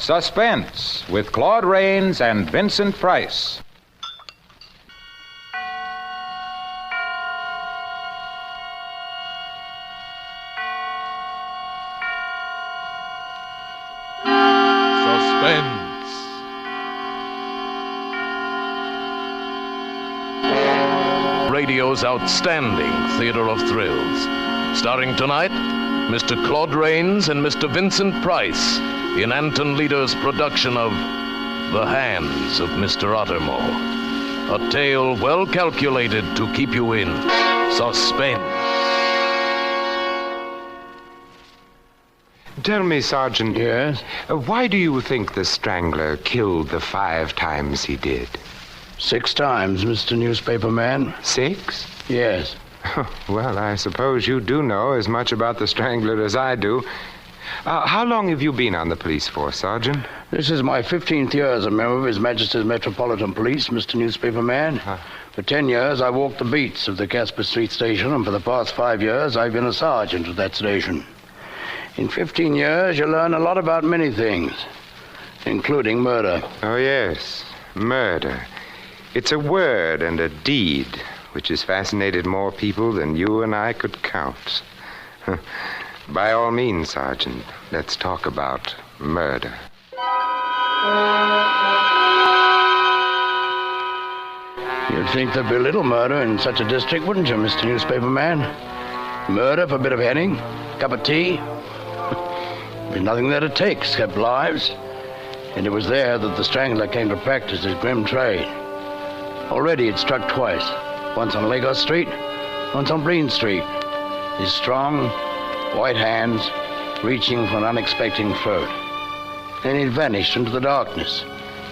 Suspense with Claude Rains and Vincent Price. Suspense. Radio's outstanding theater of thrills. Starring tonight, Mr. Claude Rains and Mr. Vincent Price in Anton Leader's production of The Hands of Mr. Ottermole. A tale well calculated to keep you in suspense. Tell me, Sergeant. Yes? Why do you think the Strangler killed the 5 times he did? 6 times, Mr. Newspaper Man. 6? Yes. Well, I suppose you do know as much about the Strangler as I do. How long have you been on the police force, Sergeant? This is my 15th year as a member of His Majesty's Metropolitan Police, Mr. Newspaper Man. For 10 years, I walked the beats of the Casper Street station, and for the past 5 years, I've been a sergeant at that station. In 15 years, you learn a lot about many things, including murder. Oh, yes, murder. It's a word and a deed which has fascinated more people than you and I could count. By all means, Sergeant, let's talk about murder. You'd think there'd be little murder in such a district, wouldn't you, Mr. Newspaper Man? Murder for a bit of heading, cup of tea. There's nothing there to take except lives. And it was there that the Strangler came to practice his grim trade. Already it struck twice. Once on Lagos Street, once on Breen Street. His strong, white hands reaching for an unexpected throat. Then he vanished into the darkness,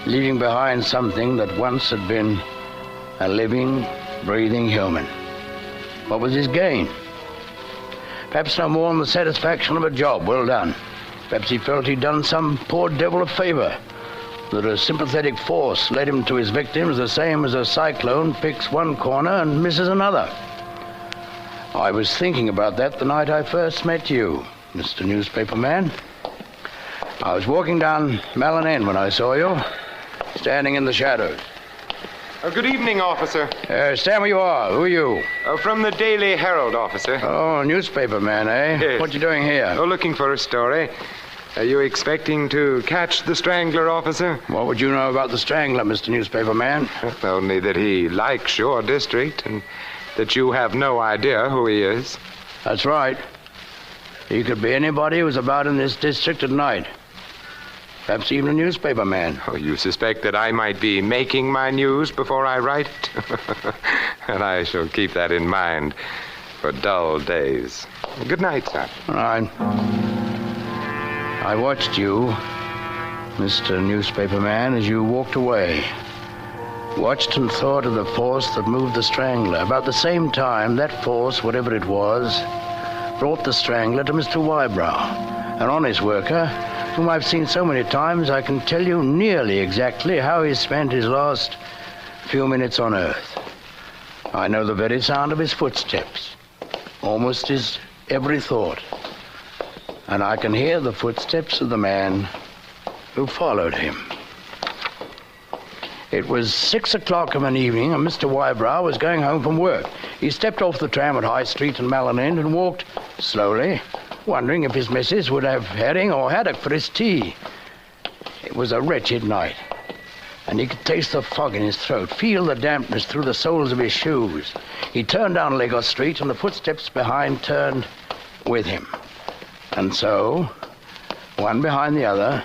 leaving behind something that once had been a living, breathing human. What was his gain? Perhaps no more than the satisfaction of a job well done. Perhaps he felt he'd done some poor devil a favor, that a sympathetic force led him to his victims the same as a cyclone picks one corner and misses another. I was thinking about that the night I first met you, Mr. Newspaper Man. I was walking down Malin End when I saw you, standing in the shadows. Good evening, officer. Stand where you are. Who are you? From the Daily Herald, officer. Oh, newspaper man, eh? Yes. What you doing here? Oh, looking for a story. Are you expecting to catch the Strangler, officer? What would you know about the Strangler, Mr. Newspaper Man? Only that he likes your district and that you have no idea who he is. That's right. He could be anybody who's about in this district at night. Perhaps even a newspaper man. Oh, you suspect that I might be making my news before I write it? And I shall keep that in mind for dull days. Good night, sir. All right. I watched you, Mr. Newspaper Man, as you walked away. Watched and thought of the force that moved the Strangler. About the same time, that force, whatever it was, brought the Strangler to Mr. Wybrow, an honest worker whom I've seen so many times I can tell you nearly exactly how he spent his last few minutes on Earth. I know the very sound of his footsteps, almost his every thought. And I can hear the footsteps of the man who followed him. It was 6 o'clock of an evening, and Mr. Wybrow was going home from work. He stepped off the tram at High Street and Malin End and walked slowly, wondering if his missus would have herring or haddock for his tea. It was a wretched night, and he could taste the fog in his throat, feel the dampness through the soles of his shoes. He turned down Lagos Street, and the footsteps behind turned with him. And so, one behind the other,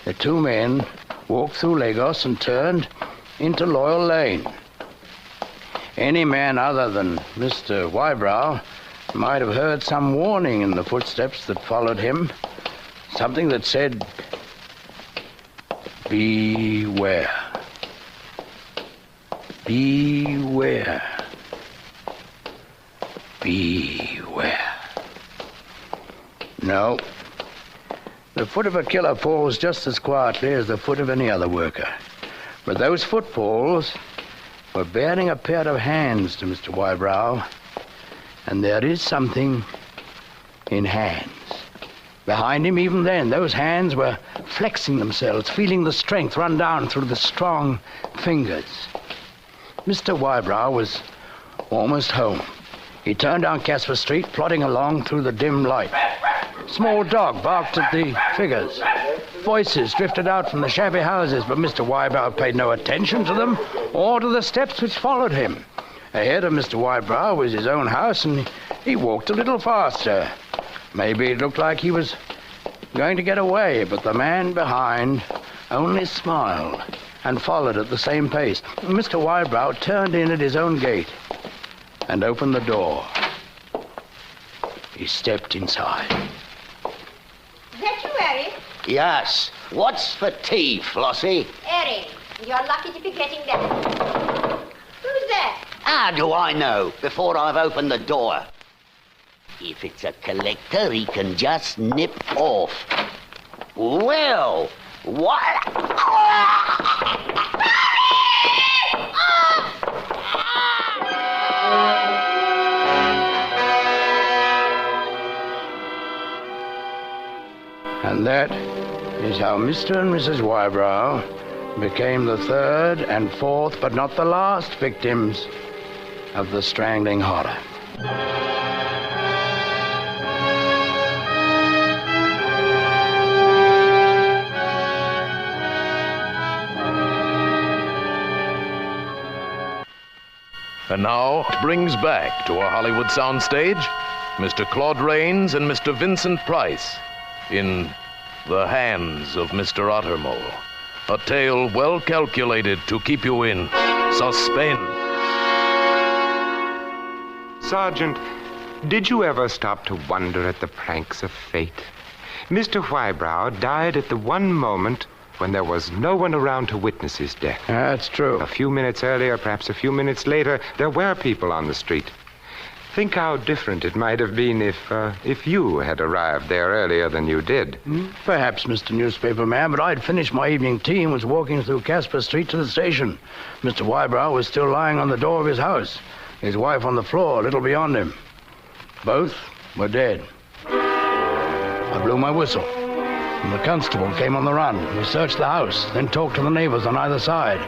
the 2 men walked through Lagos and turned into Loyal Lane. Any man other than Mr. Wybrow might have heard some warning in the footsteps that followed him, something that said, "Beware. Beware. Beware." No. The foot of a killer falls just as quietly as the foot of any other worker. But those footfalls were bearing a pair of hands to Mr. Wybrow, and there is something in hands. Behind him, even then, those hands were flexing themselves, feeling the strength run down through the strong fingers. Mr. Wybrow was almost home. He turned down Casper Street, plodding along through the dim light. Small dog barked at the figures. Voices drifted out from the shabby houses, but Mr. Wybrow paid no attention to them or to the steps which followed him. Ahead of Mr. Wybrow was his own house, and he walked a little faster. Maybe it looked like he was going to get away, but the man behind only smiled and followed at the same pace. Mr. Wybrow turned in at his own gate and opened the door. He stepped inside. Is that you, Harry? Yes. What's for tea, Flossie? Harry, you're lucky to be getting that. Who's that? How do I know before I've opened the door? If it's a collector, he can just nip off. Well, what? And that is how Mr. and Mrs. Wybrow became the third and fourth, but not the last victims of the strangling horror. And now it brings back to a Hollywood soundstage Mr. Claude Rains and Mr. Vincent Price in The Hands of Mr. Ottermole, a tale well calculated to keep you in suspense. Sergeant, did you ever stop to wonder at the pranks of fate? Mr. Wybrow died at the one moment when there was no one around to witness his death. That's true. A few minutes earlier, perhaps a few minutes later, there were people on the street. Think how different it might have been if you had arrived there earlier than you did. Perhaps, Mr. Newspaper Man, but I'd finished my evening tea and was walking through Casper Street to the station. Mr. Wybrow was still lying on the door of his house, his wife on the floor, a little beyond him. Both were dead. I blew my whistle, and the constable came on the run. We searched the house, then talked to the neighbors on either side.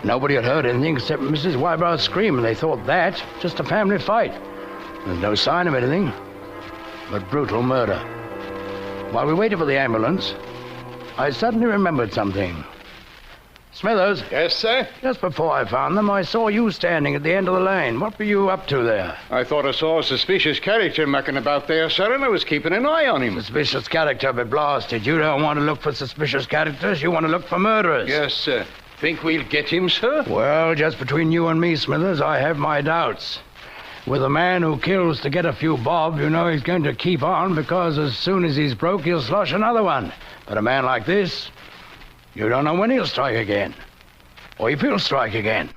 Nobody had heard anything except Mrs. Wybrow's scream, and they thought that just a family fight. There's no sign of anything but brutal murder. While we waited for the ambulance, I suddenly remembered something. Smithers. Yes, sir? Just before I found them, I saw you standing at the end of the lane. What were you up to there? I thought I saw a suspicious character mucking about there, sir, and I was keeping an eye on him. Suspicious character, but blasted. You don't want to look for suspicious characters. You want to look for murderers. Yes, sir. Think we'll get him, sir? Well, just between you and me, Smithers, I have my doubts. With a man who kills to get a few bob, you know he's going to keep on because as soon as he's broke, he'll slosh another one. But a man like this, you don't know when he'll strike again. Or if he'll strike again.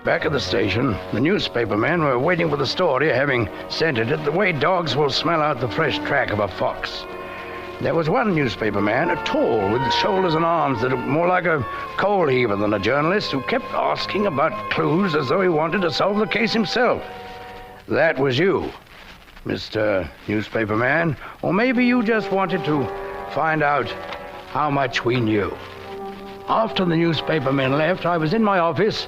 Back at the station, the newspaper men were waiting for the story, having scented it the way dogs will smell out the fresh track of a fox. There was one newspaper man, tall, with shoulders and arms that looked more like a coal heaver than a journalist, who kept asking about clues as though he wanted to solve the case himself. That was you, Mr. Newspaper Man, or maybe you just wanted to find out how much we knew. After the newspaper men left, I was in my office,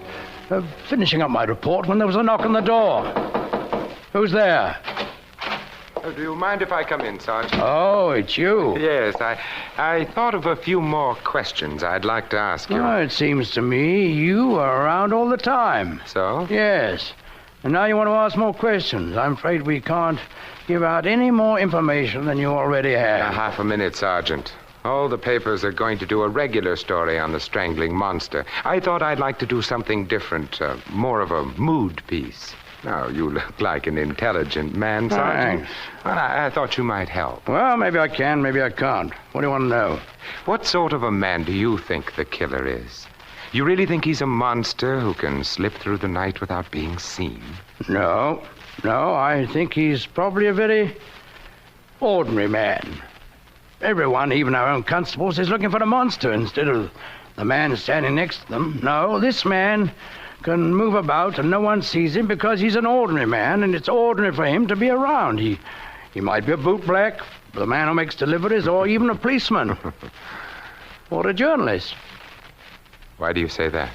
finishing up my report, when there was a knock on the door. Who's there? Do you mind if I come in, Sergeant? Oh, it's you. Yes, I thought of a few more questions I'd like to ask you. Oh, it seems to me you are around all the time. So? Yes. And now you want to ask more questions. I'm afraid we can't give out any more information than you already have. Half a minute, Sergeant. All the papers are going to do a regular story on the strangling monster. I thought I'd like to do something different, more of a mood piece. Now, you look like an intelligent man, Sergeant. Thanks. Well, I thought you might help. Well, maybe I can, maybe I can't. What do you want to know? What sort of a man do you think the killer is? You really think he's a monster who can slip through the night without being seen? No, I think he's probably a very ordinary man. Everyone, even our own constables, is looking for the monster instead of the man standing next to them. No, this man can move about and no one sees him because he's an ordinary man, and it's ordinary for him to be around. He might be a bootblack, the man who makes deliveries, or even a policeman. Or a journalist. Why do you say that?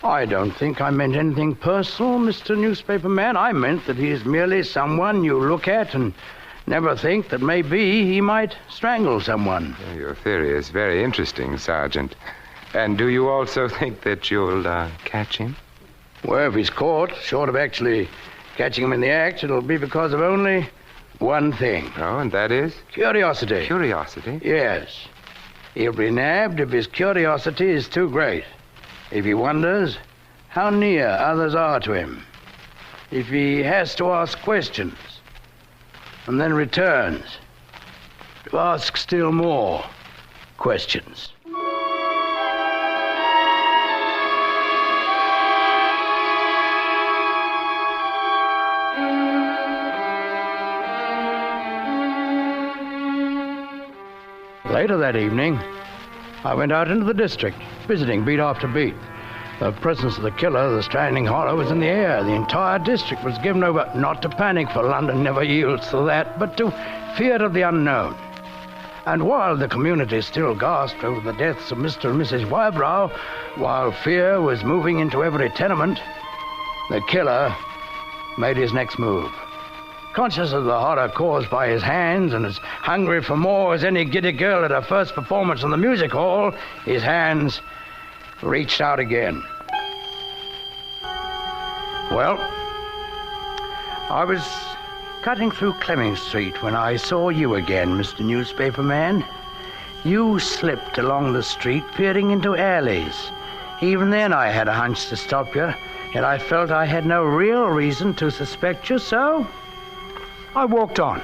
I don't think I meant anything personal, Mr. Newspaper Man. I meant that he is merely someone you look at and never think that maybe he might strangle someone. Your theory is very interesting, Sergeant. And do you also think that you'll catch him? Well, if he's caught, short of actually catching him in the act, it'll be because of only one thing. Oh, and that is? Curiosity. Curiosity? Yes. He'll be nabbed if his curiosity is too great. If he wonders how near others are to him. If he has to ask questions and then returns to ask still more questions. Later that evening, I went out into the district, visiting beat after beat. The presence of the killer, the strangling horror, was in the air. The entire district was given over, not to panic, for London never yields to that, but to fear of the unknown. And while the community still gasped over the deaths of Mr. and Mrs. Wybrow, while fear was moving into every tenement, the killer made his next move. Conscious of the horror caused by his hands and as hungry for more as any giddy girl at her first performance in the music hall, his hands reached out again. Well, I was cutting through Clemming Street when I saw you again, Mr. Newspaper Man. You slipped along the street, peering into alleys. Even then I had a hunch to stop you, yet I felt I had no real reason to suspect you, so I walked on.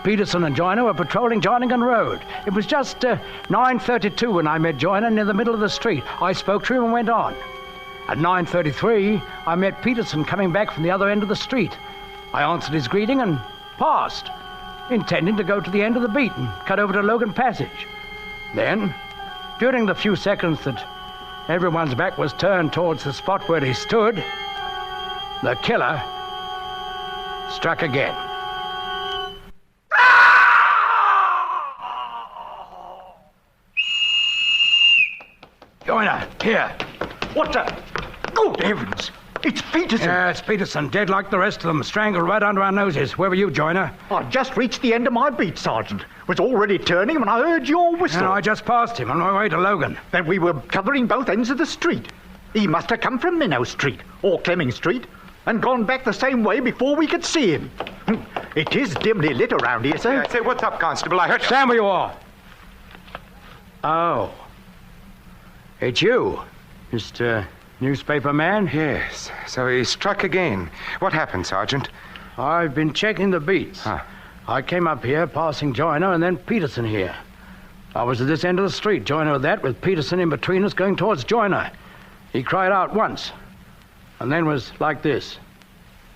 Peterson and Joyner were patrolling Jarningham Road. It was just 9:32 when I met Joyner near the middle of the street. I spoke to him and went on. At 9:33, I met Peterson coming back from the other end of the street. I answered his greeting and passed, intending to go to the end of the beat and cut over to Logan Passage. Then, during the few seconds that everyone's back was turned towards the spot where he stood, the killer struck again. Joyner, here. What the? Good heavens! It's Peterson! Yeah, it's Peterson, dead like the rest of them, strangled right under our noses. Where were you, Joyner? I just reached the end of my beat, Sergeant. Was already turning when I heard your whistle. No, I just passed him on my way to Logan. Then we were covering both ends of the street. He must have come from Minnow Street, or Clemming Street, and gone back the same way before we could see him. It is dimly lit around here, sir. Say, what's up, Constable? I heard... Stand where you are. Oh. It's you, Mr. Newspaper Man? Yes, so he struck again. What happened, Sergeant? I've been checking the beats. Huh. I came up here, passing Joyner, and then Peterson here. I was at this end of the street, Joyner at that, with Peterson in between us going towards Joyner. He cried out once, and then was like this.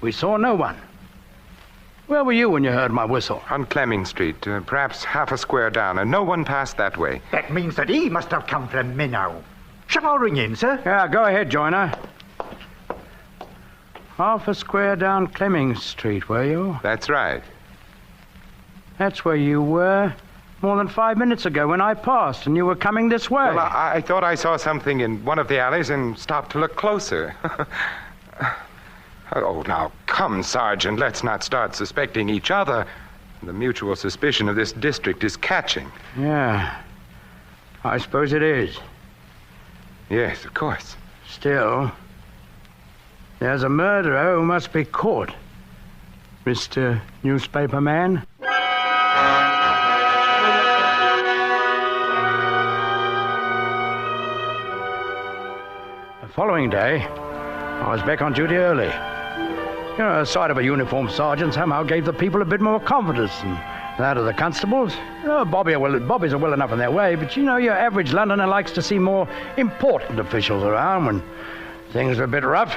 We saw no one. Where were you when you heard my whistle? On Clemming Street, perhaps half a square down, and no one passed that way. That means that he must have come from Minnow. Shall I ring in, sir? Yeah, go ahead, Joyner. Half a square down Clemming Street, were you? That's right. That's where you were more than 5 minutes ago when I passed and you were coming this way. Well, I thought I saw something in one of the alleys and stopped to look closer. Oh, now, come, Sergeant. Let's not start suspecting each other. The mutual suspicion of this district is catching. Yeah, I suppose it is. Yes, of course. Still, there's a murderer who must be caught, Mr. Newspaper Man. The following day, I was back on duty early. You know, the sight of a uniformed sergeant somehow gave the people a bit more confidence than that of the constables. You know, bobbies are well enough in their way, but you know, your average Londoner likes to see more important officials around when things are a bit rough.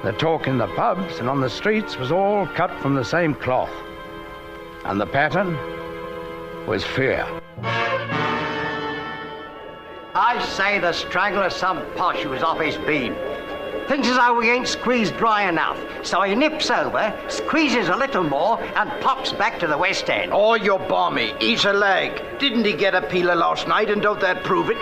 The talk in the pubs and on the streets was all cut from the same cloth. And the pattern was fear. I say the strangler's some posh who's off his bean. Thinks as though we ain't squeezed dry enough. So he nips over, squeezes a little more, and pops back to the West End. Oh, you're balmy. He's a leg. Didn't he get a peeler last night, and don't that prove it?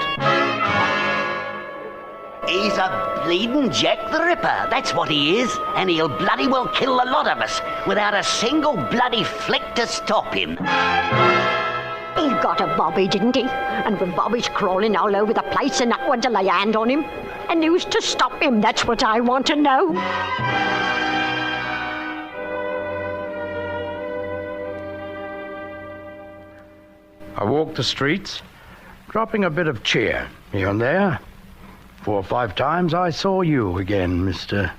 He's a bleeding Jack the Ripper, that's what he is. And he'll bloody well kill a lot of us without a single bloody flick to stop him. He got a bobby, didn't he? And with bobbies crawling all over the place and not one to lay a hand on him. And who's to stop him? That's what I want to know. I walked the streets, dropping a bit of cheer here and there. 4 or 5 times I saw you again, Mr.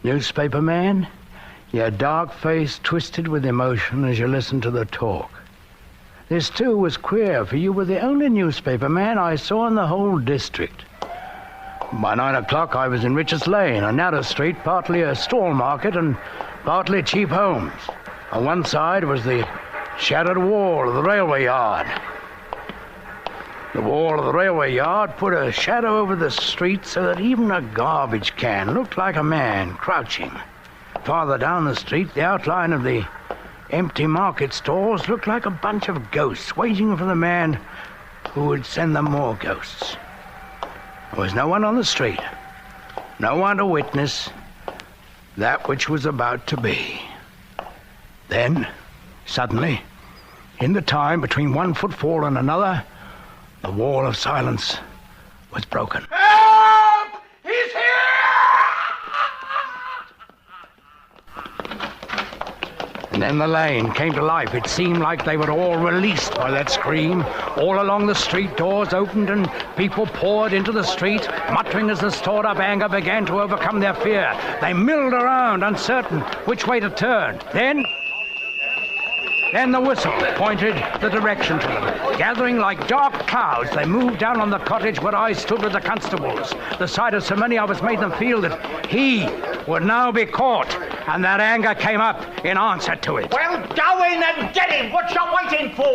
Newspaper Man. Your dark face twisted with emotion as you listened to the talk. This, too, was queer, for you were the only newspaper man I saw in the whole district. By 9 o'clock, I was in Richards Lane, a narrow street, partly a stall market and partly cheap homes. On one side was the shattered wall of the railway yard. The wall of the railway yard put a shadow over the street so that even a garbage can looked like a man crouching. Farther down the street, the outline of the empty market stalls looked like a bunch of ghosts waiting for the man who would send them more ghosts. There was no one on the street, no one to witness that which was about to be. Then, suddenly, in the time between one footfall and another, the wall of silence was broken. Help! He's here! And then the lane came to life. It seemed like they were all released by that scream. All along the street, doors opened and people poured into the street, muttering as the stored-up anger began to overcome their fear. They milled around, uncertain which way to turn. Then the whistle pointed the direction to them. Gathering like dark clouds, they moved down on the cottage where I stood with the constables. The sight of so many of us made them feel that he would now be caught, and that anger came up in answer to it. Well, go in and get him! What you waiting for?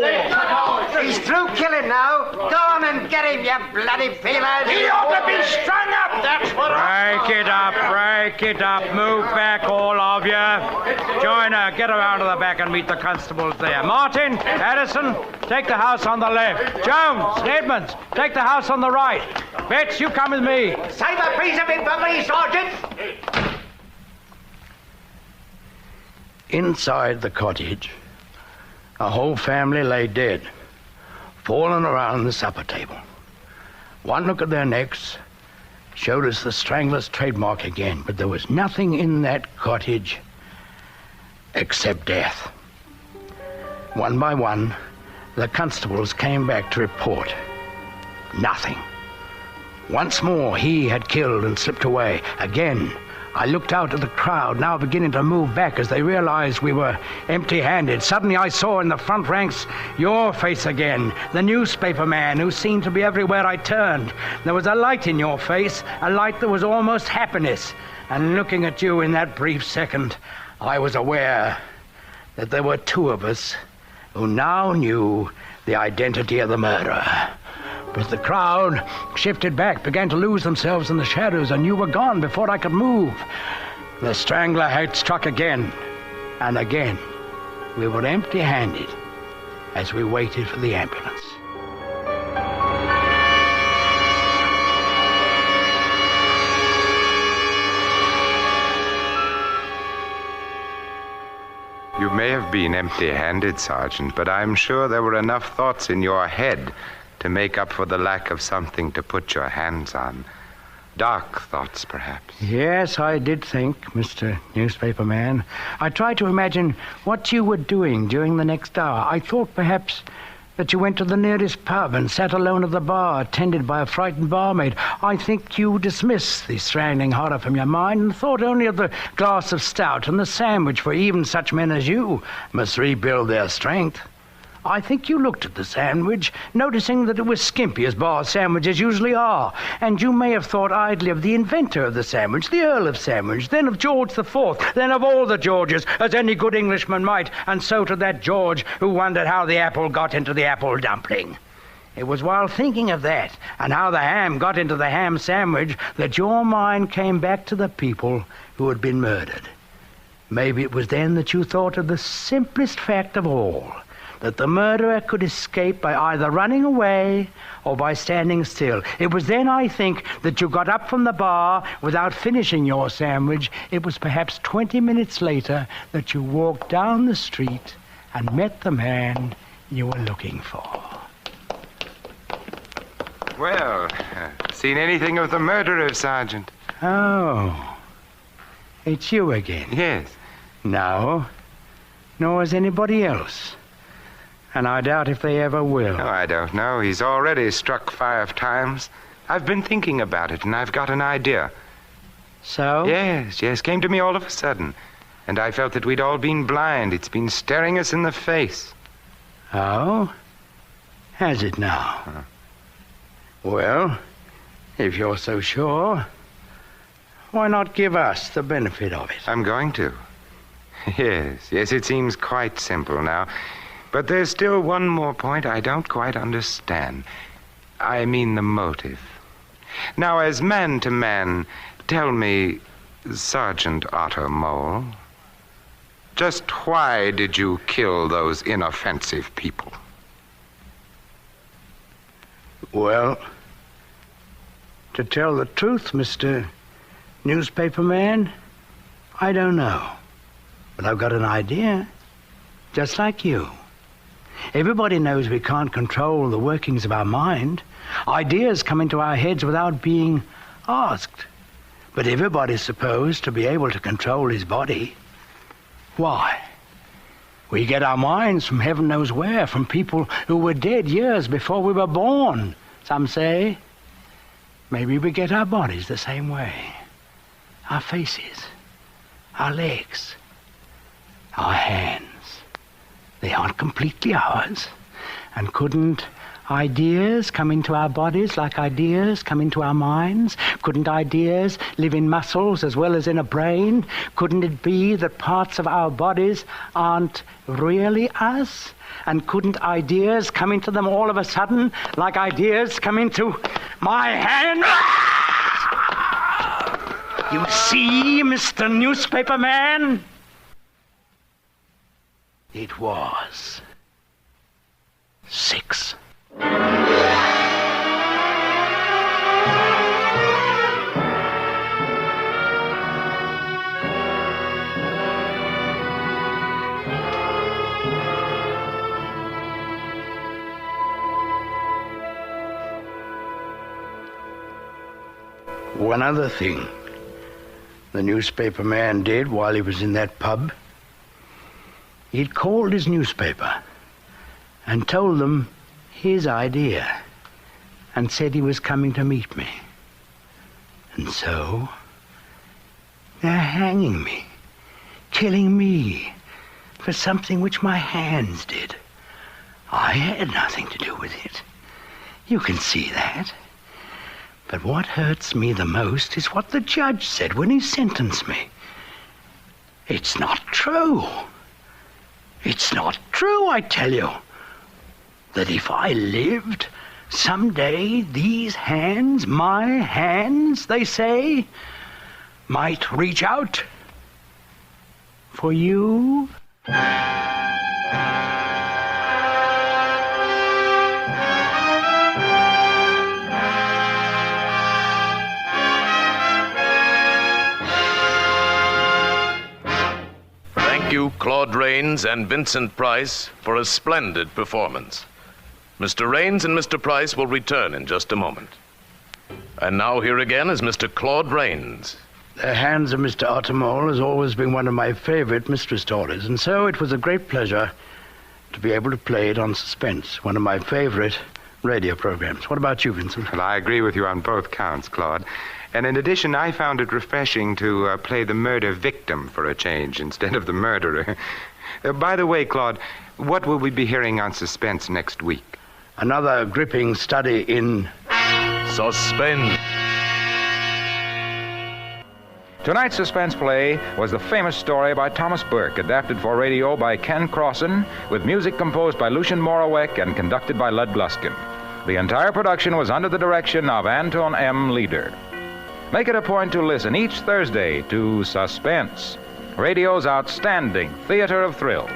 He's through killing now. Go on and get him, you bloody feelers. He ought to be strung up, that's what Break it up. Move back, all of you. Joiner, get around to the back and meet the constables there. Martin, Addison, take the house on the left. Jones, Edmonds, take the house on the right. Betts, you come with me. Save a piece of it for me, Sergeant! Inside the cottage, a whole family lay dead, fallen around the supper table. One look at their necks showed us the strangler's trademark again, but there was nothing in that cottage except death. One by one, the constables came back to report. Nothing. Once more, he had killed and slipped away. Again, I looked out at the crowd, now beginning to move back as they realized we were empty-handed. Suddenly I saw in the front ranks your face again, the newspaper man who seemed to be everywhere I turned. There was a light in your face, a light that was almost happiness. And looking at you in that brief second, I was aware that there were 2 of us who now knew the identity of the murderer. But the crowd shifted back, began to lose themselves in the shadows, and you were gone before I could move. The strangler had struck again, and again. We were empty-handed as we waited for the ambulance. You may have been empty-handed, Sergeant, but I'm sure there were enough thoughts in your head to make up for the lack of something to put your hands on. Dark thoughts, perhaps. Yes, I did think, Mr. Newspaper Man. I tried to imagine what you were doing during the next hour. I thought perhaps that you went to the nearest pub and sat alone at the bar, attended by a frightened barmaid. I think you dismissed the strangling horror from your mind and thought only of the glass of stout and the sandwich, for even such men as you must rebuild their strength. I think you looked at the sandwich, noticing that it was skimpy, as bar sandwiches usually are, and you may have thought idly of the inventor of the sandwich, the Earl of Sandwich, then of George IV, then of all the Georges, as any good Englishman might, and so to that George who wondered how the apple got into the apple dumpling. It was while thinking of that and how the ham got into the ham sandwich that your mind came back to the people who had been murdered. Maybe it was then that you thought of the simplest fact of all, that the murderer could escape by either running away or by standing still. It was then, I think, that you got up from the bar without finishing your sandwich. It was perhaps 20 minutes later that you walked down the street and met the man you were looking for. Well, seen anything of the murderer, Sergeant? Oh, it's you again. Yes. No, nor is anybody else. And I doubt if they ever will. Oh, I don't know. He's already struck 5 times. I've been thinking about it, and I've got an idea. So? Yes, came to me all of a sudden. And I felt that we'd all been blind. It's been staring us in the face. Oh? Has it now? Huh. Well, if you're so sure, why not give us the benefit of it? I'm going to. Yes, it seems quite simple now. But there's still one more point I don't quite understand. I mean the motive. Now, as man to man, tell me, Sergeant Ottermole, just why did you kill those inoffensive people? Well, to tell the truth, Mr. Newspaper Man, I don't know. But I've got an idea, just like you. Everybody knows we can't control the workings of our mind. Ideas come into our heads without being asked. But everybody's supposed to be able to control his body. Why? We get our minds from heaven knows where, from people who were dead years before we were born, some say. Maybe we get our bodies the same way. Our faces, our legs, our hands. They aren't completely ours. And couldn't ideas come into our bodies like ideas come into our minds? Couldn't ideas live in muscles as well as in a brain? Couldn't it be that parts of our bodies aren't really us? And couldn't ideas come into them all of a sudden like ideas come into my hand? You see, Mr. Newspaper Man? It was 6. One other thing the newspaper man did while he was in that pub. He'd called his newspaper and told them his idea and said he was coming to meet me. And so they're hanging me, killing me for something which my hands did. I had nothing to do with it. You can see that. But what hurts me the most is what the judge said when he sentenced me. It's not true. It's not true, I tell you, that if I lived, someday these hands, my hands, they say, might reach out for you. Thank you, Claude Rains and Vincent Price, for a splendid performance. Mr. Rains and Mr. Price will return in just a moment. And now here again is Mr. Claude Rains. The Hands of Mr Ottermole has always been one of my favorite mystery stories, and so it was a great pleasure to be able to play it on Suspense, one of my favorite radio programs. What about you, Vincent? Well, I agree with you on both counts, Claude. And in addition, I found it refreshing to play the murder victim for a change instead of the murderer. By the way, Claude, what will we be hearing on Suspense next week? Another gripping study in Suspense. Tonight's suspense play was the famous story by Thomas Burke, adapted for radio by Ken Crossan, with music composed by Lucien Moraweck and conducted by Lud Gluskin. The entire production was under the direction of Anton M. Leader. Make it a point to listen each Thursday to Suspense, radio's outstanding theater of thrills.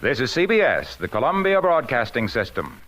This is CBS, the Columbia Broadcasting System.